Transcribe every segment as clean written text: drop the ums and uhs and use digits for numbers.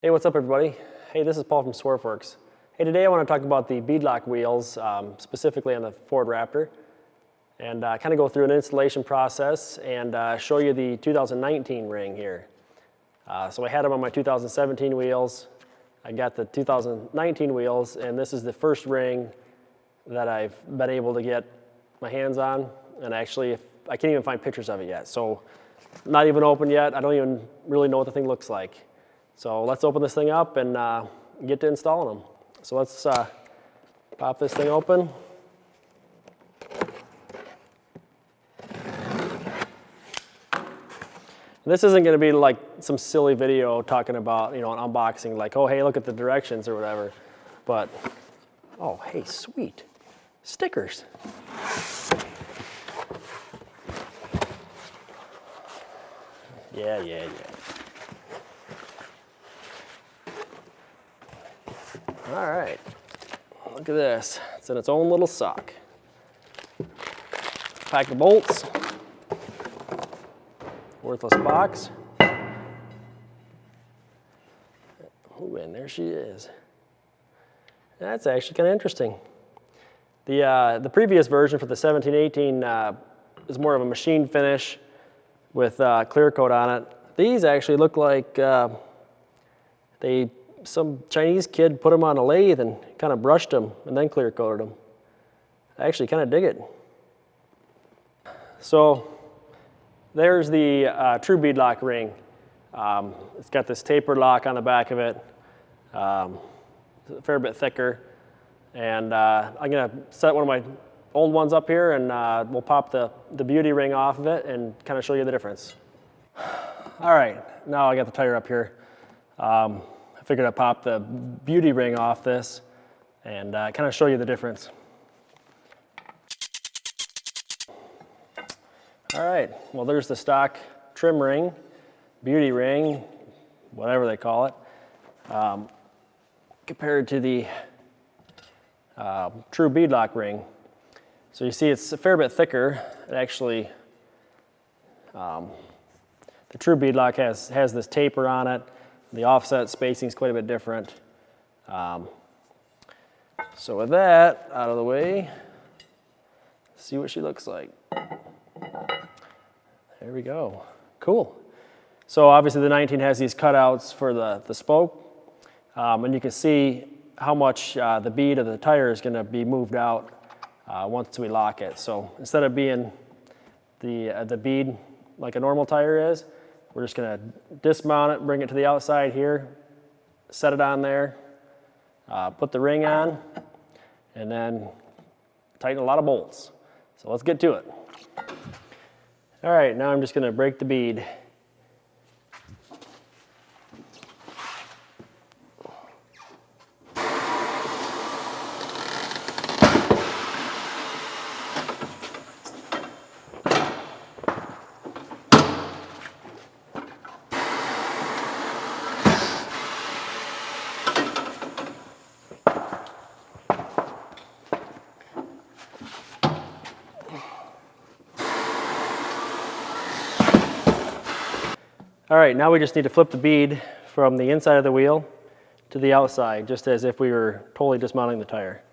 Hey, what's up everybody? Hey, this is Paul from Swerveworks. Hey, today I want to talk about the beadlock wheels, specifically on the Ford Raptor, and kind of go through an installation process and show you the 2019 ring here. So I had them on my 2017 wheels. I got the 2019 wheels, and this is the first ring that I've been able to get my hands on, and actually I can't even find pictures of it yet. So not even open yet. I don't even really know what the thing looks like. So let's open this thing up and get to installing them. So let's pop this thing open. This isn't going to be like some silly video talking about, an unboxing, like, oh, hey, look at the directions or whatever. But, oh, hey, sweet. Stickers. Yeah. All right, look at this. It's in its own little sock. Pack of bolts. Worthless box. Ooh, and there she is. That's actually kind of interesting. The previous version for the 17-18 is more of a machine finish with clear coat on it. These actually look like some Chinese kid put them on a lathe and kind of brushed them and then clear coated them. I actually kind of dig it. So there's the true beadlock ring. It's got this tapered lock on the back of it. It's a fair bit thicker. And I'm gonna set one of my old ones up here, and we'll pop the beauty ring off of it and kind of show you the difference. All right, now I got the tire up here. I figured I'd pop the beauty ring off this and kind of show you the difference. All right, well, there's the stock trim ring, beauty ring, whatever they call it, compared to the true beadlock ring. So you see it's a fair bit thicker. It actually, the true beadlock has this taper on it. The offset spacing is quite a bit different. So with that out of the way, let's see what she looks like. There we go. Cool. So obviously the 19 has these cutouts for the spoke, and you can see how much the bead of the tire is going to be moved out once we lock it. So instead of being the bead like a normal tire is, we're just going to dismount it, bring it to the outside here, set it on there, put the ring on, and then tighten a lot of bolts. So let's get to it. All right, now I'm just going to break the bead. All right, now we just need to flip the bead from the inside of the wheel to the outside, just as if we were totally dismounting the tire.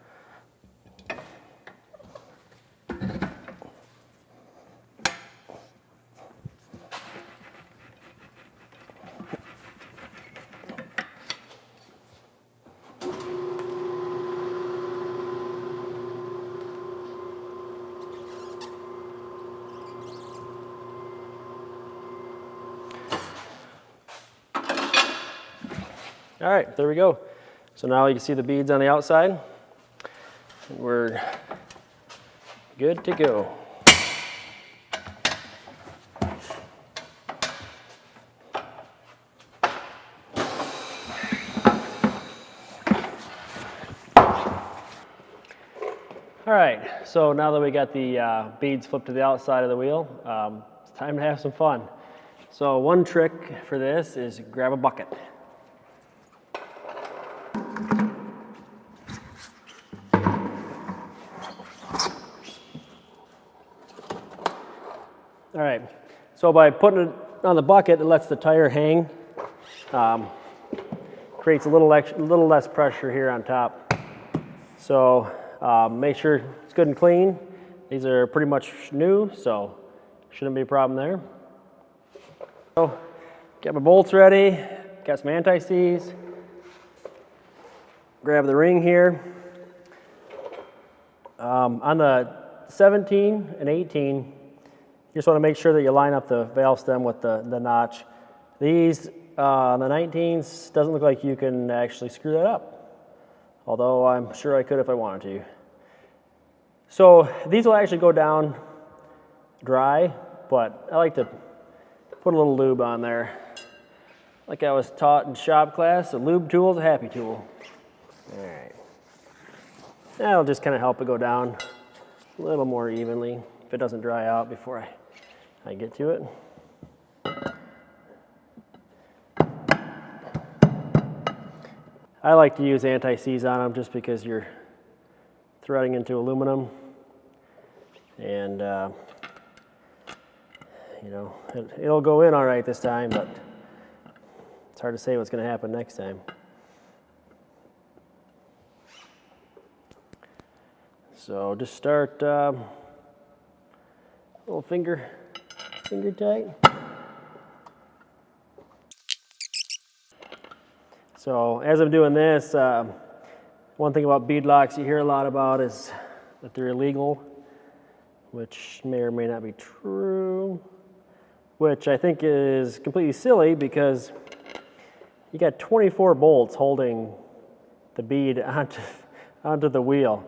All right, there we go. So now you can see the beads on the outside. We're good to go. All right, so now that we got the beads flipped to the outside of the wheel, it's time to have some fun. So one trick for this is grab a bucket. All right, so by putting it on the bucket, it lets the tire hang. creates a little less pressure here on top. So make sure it's good and clean. These are pretty much new, so shouldn't be a problem there. So got my bolts ready, got some anti-seize. Grab the ring here. On the 17 and 18, you just want to make sure that you line up the valve stem with the notch. These, on the 19s, doesn't look like you can actually screw that up, although I'm sure I could if I wanted to. So these will actually go down dry, but I like to put a little lube on there. Like I was taught in shop class, a lube tool is a happy tool. All right. That'll just kind of help it go down a little more evenly if it doesn't dry out before I get to it. I like to use anti-seize on them just because you're threading into aluminum, and you know, it'll go in all right this time, but it's hard to say what's going to happen next time. So just start little finger tight. So as I'm doing this, one thing about bead locks you hear a lot about is that they're illegal, which may or may not be true, which I think is completely silly because you got 24 bolts holding the bead onto the wheel.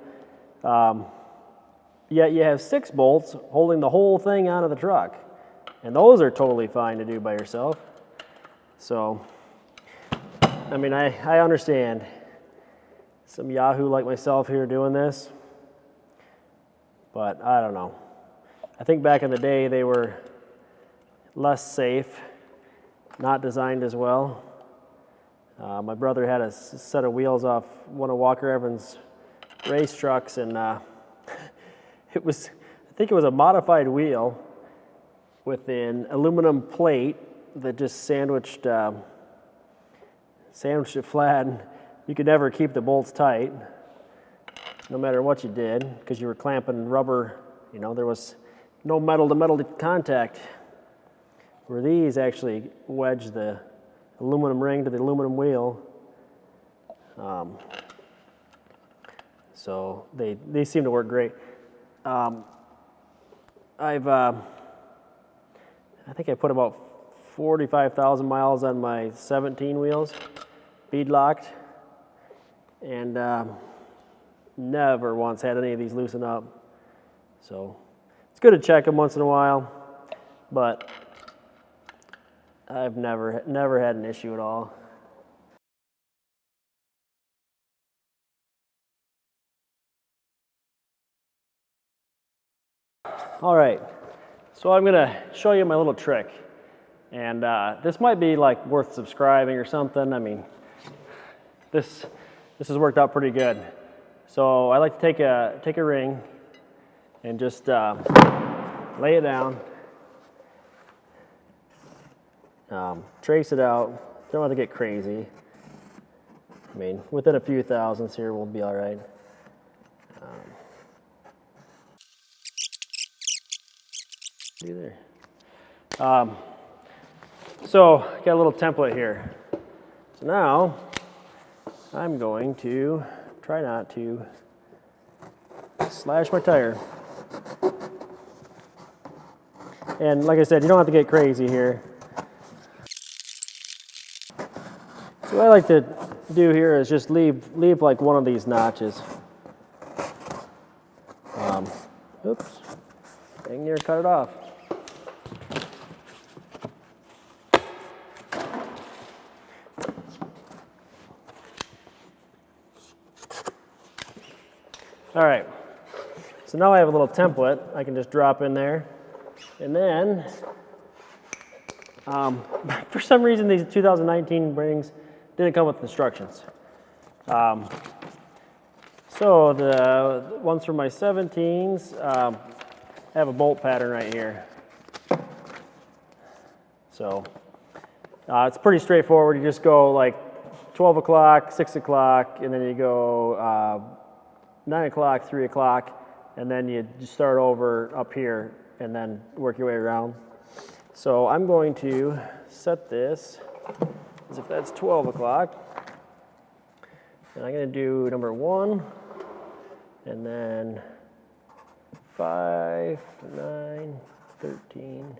Yet you have 6 bolts holding the whole thing onto the truck, and those are totally fine to do by yourself. So, I mean, I understand some yahoo like myself here doing this, but I don't know. I think back in the day they were less safe, not designed as well. My brother had a set of wheels off one of Walker Evans' race trucks, and I think it was a modified wheel with an aluminum plate that just sandwiched it flat, and you could never keep the bolts tight no matter what you did because you were clamping rubber. You know, there was no metal to metal contact, where these actually wedge the aluminum ring to the aluminum wheel. So they seem to work great. I think I put about 45,000 miles on my 17 wheels, bead locked, and never once had any of these loosen up. So it's good to check them once in a while, but I've never had an issue at all. All right, so I'm gonna show you my little trick, and this might be like worth subscribing or something. I mean, this has worked out pretty good. So I like to take a ring and just lay it down, trace it out. Don't have to get crazy. I mean, within a few thousands here, we'll be all right. There. So got a little template here. So now I'm going to try not to slash my tire. And like I said, you don't have to get crazy here. So what I like to do here is just leave like one of these notches. Oops, dang near cut it off. All right, so now I have a little template I can just drop in there. And then, for some reason, these 2019 rings didn't come with instructions. So the ones for my 17s have a bolt pattern right here. So it's pretty straightforward. You just go like 12 o'clock, 6 o'clock, and then you go 9 o'clock, 3 o'clock, and then you just start over up here and then work your way around. So I'm going to set this as if that's 12 o'clock. And I'm going to do number 1, and then 5, 9, 13,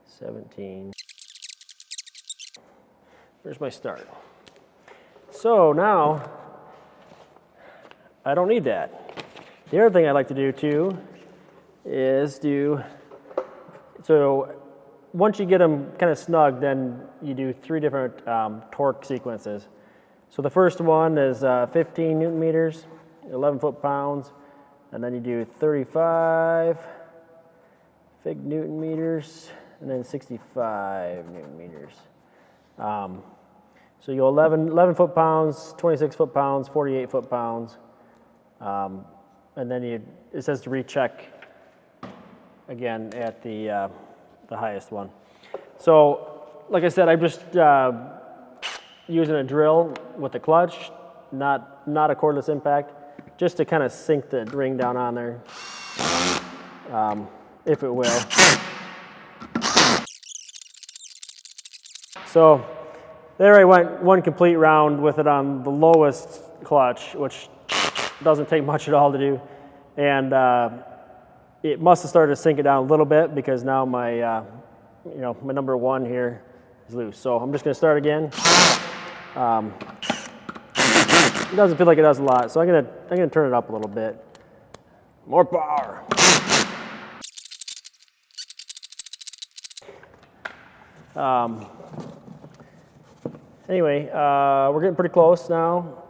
17. There's my start. So now, I don't need that. The other thing I like to do too is so once you get them kind of snug, then you do 3 different torque sequences. So the first one is 15 Newton meters, 11 foot-pounds, and then you do 35 fig Newton meters, and then 65 Newton meters. So you go 11 foot-pounds, 26 foot-pounds, 48 foot-pounds, and then it says to recheck again at the highest one. So, like I said, I'm just using a drill with the clutch, not a cordless impact, just to kind of sink the ring down on there, if it will. So there I went 1 complete round with it on the lowest clutch, which doesn't take much at all to do, and it must have started to sink it down a little bit because now my my number 1 here is loose. So I'm just going to start again. It doesn't feel like it does a lot, so I'm gonna turn it up a little bit. More power. Anyway, we're getting pretty close now.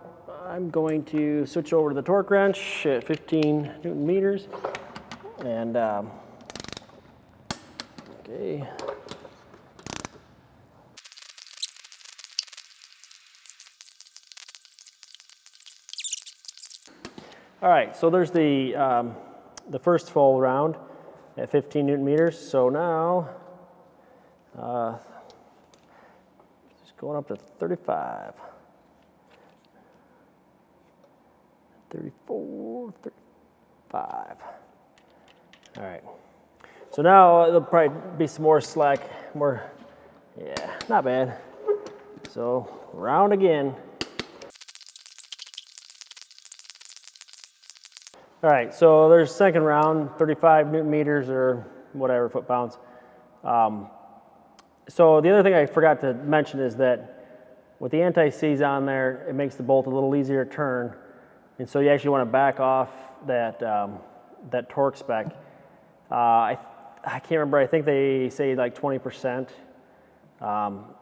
I'm going to switch over to the torque wrench at 15 Newton meters, and okay. All right, so there's the first full round at 15 Newton meters. So now, just going up to 35, 34, 35. All right, so now there'll probably be some more slack, yeah, not bad. So round again. All right, so there's second round, 35 Newton meters or whatever, foot-pounds. So the other thing I forgot to mention is that with the anti-seize on there, it makes the bolt a little easier to turn. And so you actually want to back off that, that torque spec. I can't remember, I think they say like 20%.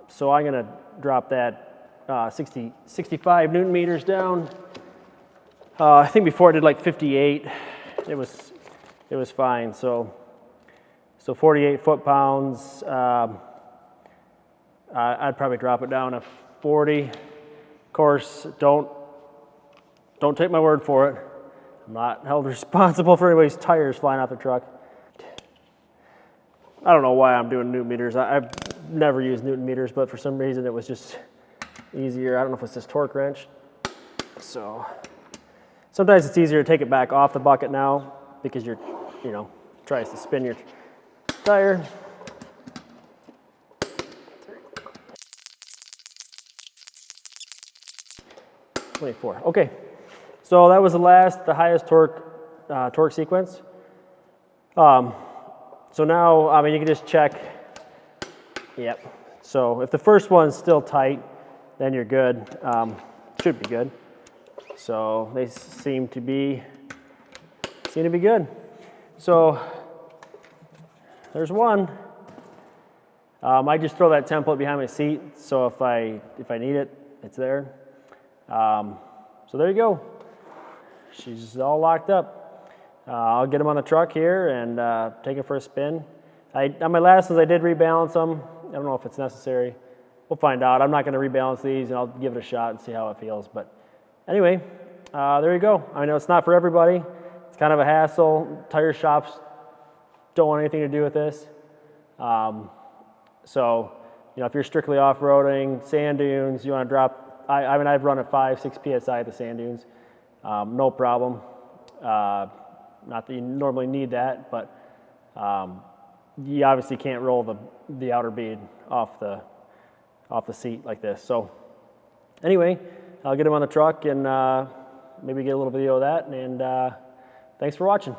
So I'm gonna drop that 65 Newton meters down. I think before I did like 58, it was fine. So 48 foot-pounds, I'd probably drop it down to 40. Of course, don't take my word for it. I'm not held responsible for anybody's tires flying off the truck. I don't know why I'm doing Newton meters. I've never used Newton meters, but for some reason it was just easier. I don't know if it's this torque wrench. So sometimes it's easier to take it back off the bucket now because you're, tries to spin your tire. $24. Okay, so that was the highest torque sequence. So now, you can just check. Yep. So if the first one's still tight, then you're good. Should be good. So they seem to be good. So there's one. I just throw that template behind my seat, so if I need it, it's there. So there you go. She's all locked up. I'll get them on the truck here and take it for a spin. On my last ones, I did rebalance them. I don't know if it's necessary. We'll find out. I'm not going to rebalance these, and I'll give it a shot and see how it feels. But anyway, there you go. I know it's not for everybody. It's kind of a hassle. Tire shops don't want anything to do with this. So, if you're strictly off-roading, sand dunes, you want to drop I mean, I've run at 5-6 PSI at the sand dunes, no problem. Not that you normally need that, but you obviously can't roll the outer bead off the seat like this. So anyway, I'll get him on the truck and maybe get a little video of that, and thanks for watching.